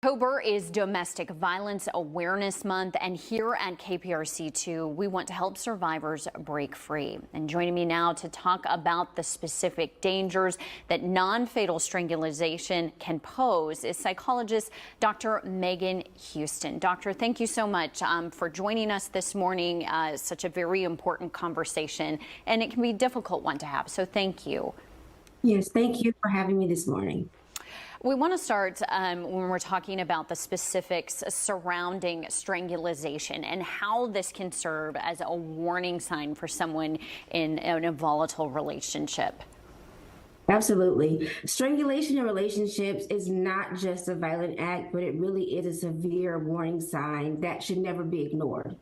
October is Domestic Violence Awareness Month, and here at KPRC2, we want to help survivors break free. And joining me now to talk about the specific dangers that non-fatal strangulation can pose is psychologist Dr. Megan Houston. Doctor, thank you so much for joining us this morning. Such a very important conversation, and it can be a difficult one to have, so thank you. Yes, thank you for having me this morning. We want to start when we're talking about the specifics surrounding strangulation and how this can serve as a warning sign for someone in a volatile relationship. Absolutely. Strangulation in relationships is not just a violent act, but it really is a severe warning sign that should never be ignored.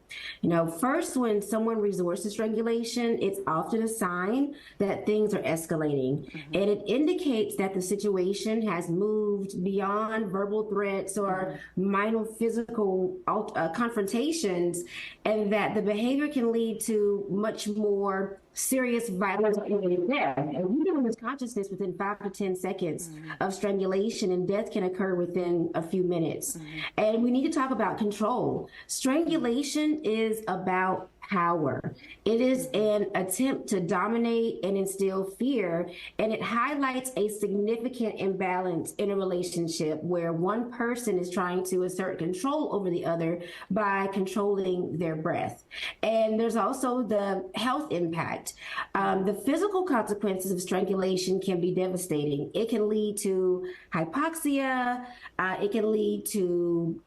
First, when someone resorts to strangulation, it's often a sign that things are escalating. And it indicates that the situation has moved beyond verbal threats or minor physical confrontations, and that the behavior can lead to much more serious violence and death. And we can lose consciousness within 5 to 10 seconds of strangulation, and death can occur within a few minutes. And we need to talk about control. Strangulation is about power. It is an attempt to dominate and instill fear, and it highlights a significant imbalance in a relationship where one person is trying to assert control over the other by controlling their breath. And there's also the health impact. The physical consequences of strangulation can be devastating. It can lead to hypoxia. It can lead to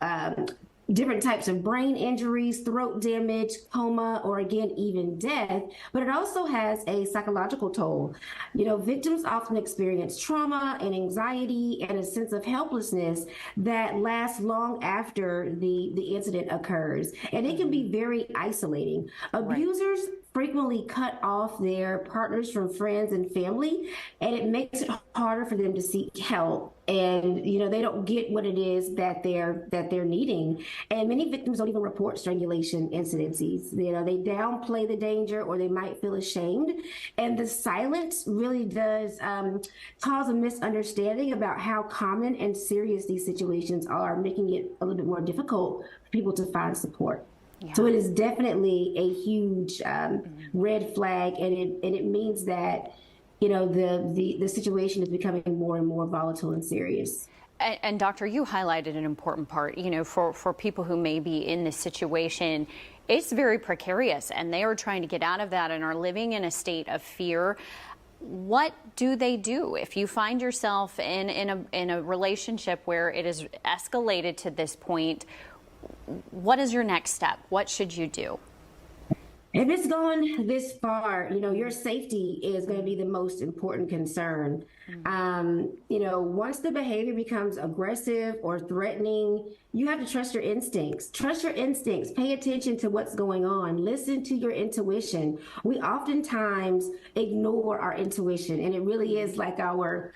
different types of brain injuries, throat damage, coma, or again, even death. But it also has a psychological toll. Victims often experience trauma and anxiety and a sense of helplessness that lasts long after the incident occurs. And it can be very isolating. Abusers frequently cut off their partners from friends and family, and it makes it harder for them to seek help. And they don't get what it is that they're needing. And many victims don't even report strangulation incidences. They downplay the danger, or they might feel ashamed. And the silence really does cause a misunderstanding about how common and serious these situations are, making it a little bit more difficult for people to find support. Yeah. So it is definitely a huge red flag, and it means that the situation is becoming more and more volatile and serious. And Doctor, you highlighted an important part. For people who may be in this situation, it's very precarious, and they are trying to get out of that and are living in a state of fear. What do they do if you find yourself in a relationship where it is escalated to this point? What is your next step? What should you do? If it's gone this far, your safety is going to be the most important concern. Once the behavior becomes aggressive or threatening, you have to trust your instincts. Trust your instincts. Pay attention to what's going on. Listen to your intuition. We oftentimes ignore our intuition, and it really is like our,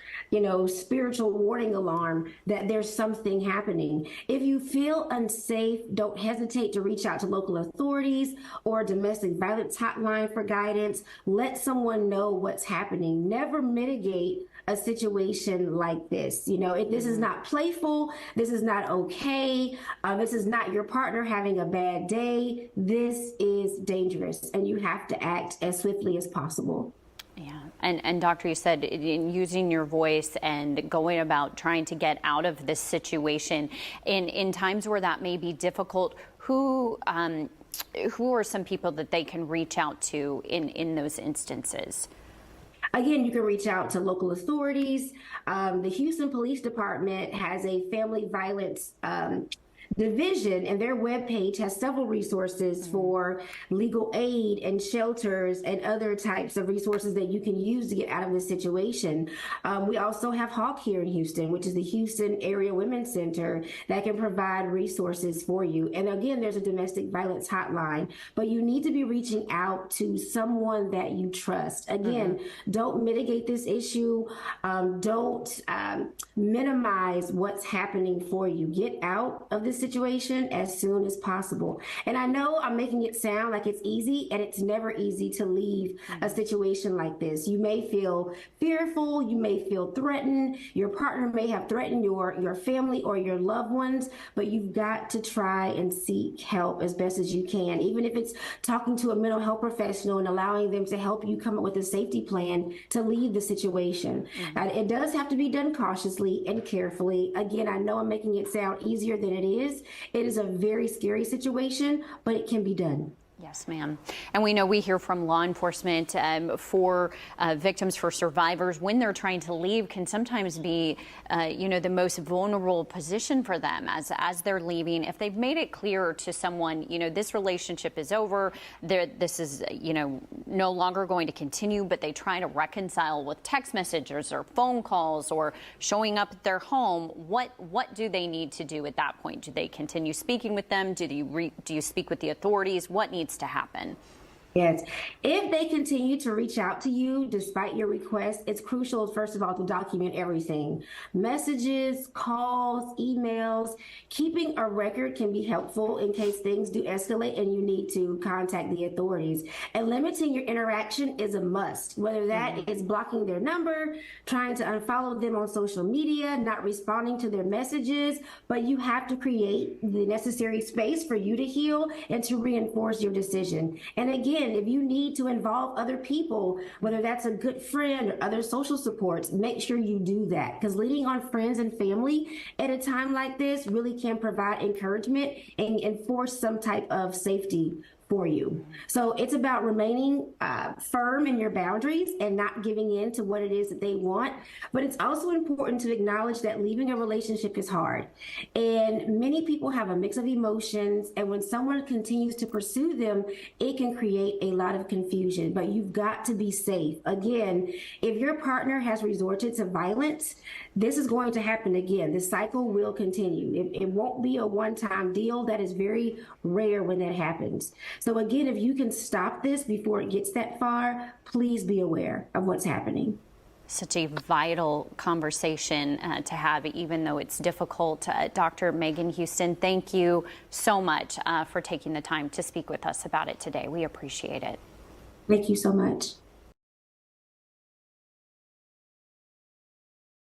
spiritual warning alarm that there's something happening. If you feel unsafe, don't hesitate to reach out to local authorities or domestic violence hotline for guidance. Let someone know what's happening. Never mitigate a situation like this. This is not playful. This is not okay. This is not your partner having a bad day. This is dangerous, and you have to act as swiftly as possible. Yeah. And Doctor, you said in using your voice and going about trying to get out of this situation in times where that may be difficult, who are some people that they can reach out to in those instances? Again, you can reach out to local authorities. The Houston Police Department has a family violence division, and their webpage has several resources for legal aid and shelters and other types of resources that you can use to get out of this situation. We also have HAWK here in Houston, which is the Houston Area Women's Center, that can provide resources for you. And again, there's a domestic violence hotline, but you need to be reaching out to someone that you trust. Again, don't mitigate this issue. Don't minimize what's happening for you. Get out of the this situation as soon as possible. And I know I'm making it sound like it's easy, and it's never easy to leave a situation like this. You may feel fearful, you may feel threatened, your partner may have threatened your family or your loved ones, but you've got to try and seek help as best as you can, even if it's talking to a mental health professional and allowing them to help you come up with a safety plan to leave the situation. It does have to be done cautiously and carefully. Again, I know I'm making it sound easier than it is. It is a very scary situation, but it can be done. Yes, ma'am. And we know we hear from law enforcement for victims, for survivors, when they're trying to leave can sometimes be, the most vulnerable position for them as they're leaving. If they've made it clear to someone, this relationship is over, this is, no longer going to continue, but they try to reconcile with text messages or phone calls or showing up at their home, what do they need to do at that point? Do they continue speaking with them? Do you speak with the authorities? What needs to happen? Yes. If they continue to reach out to you despite your request, it's crucial, first of all, to document everything. Messages, calls, emails. Keeping a record can be helpful in case things do escalate and you need to contact the authorities. And limiting your interaction is a must, whether that is blocking their number, trying to unfollow them on social media, not responding to their messages, but you have to create the necessary space for you to heal and to reinforce your decision. And again, if you need to involve other people, whether that's a good friend or other social supports, make sure you do that, because leaning on friends and family at a time like this really can provide encouragement and enforce some type of safety for you. So it's about remaining firm in your boundaries and not giving in to what it is that they want. But it's also important to acknowledge that leaving a relationship is hard. And many people have a mix of emotions. And when someone continues to pursue them, it can create a lot of confusion. But you've got to be safe. Again, if your partner has resorted to violence, this is going to happen again. The cycle will continue. It won't be a one-time deal. That is very rare when that happens. So again, if you can stop this before it gets that far, please be aware of what's happening. Such a vital conversation to have, even though it's difficult. Dr. Megan Houston, thank you so much for taking the time to speak with us about it today. We appreciate it. Thank you so much.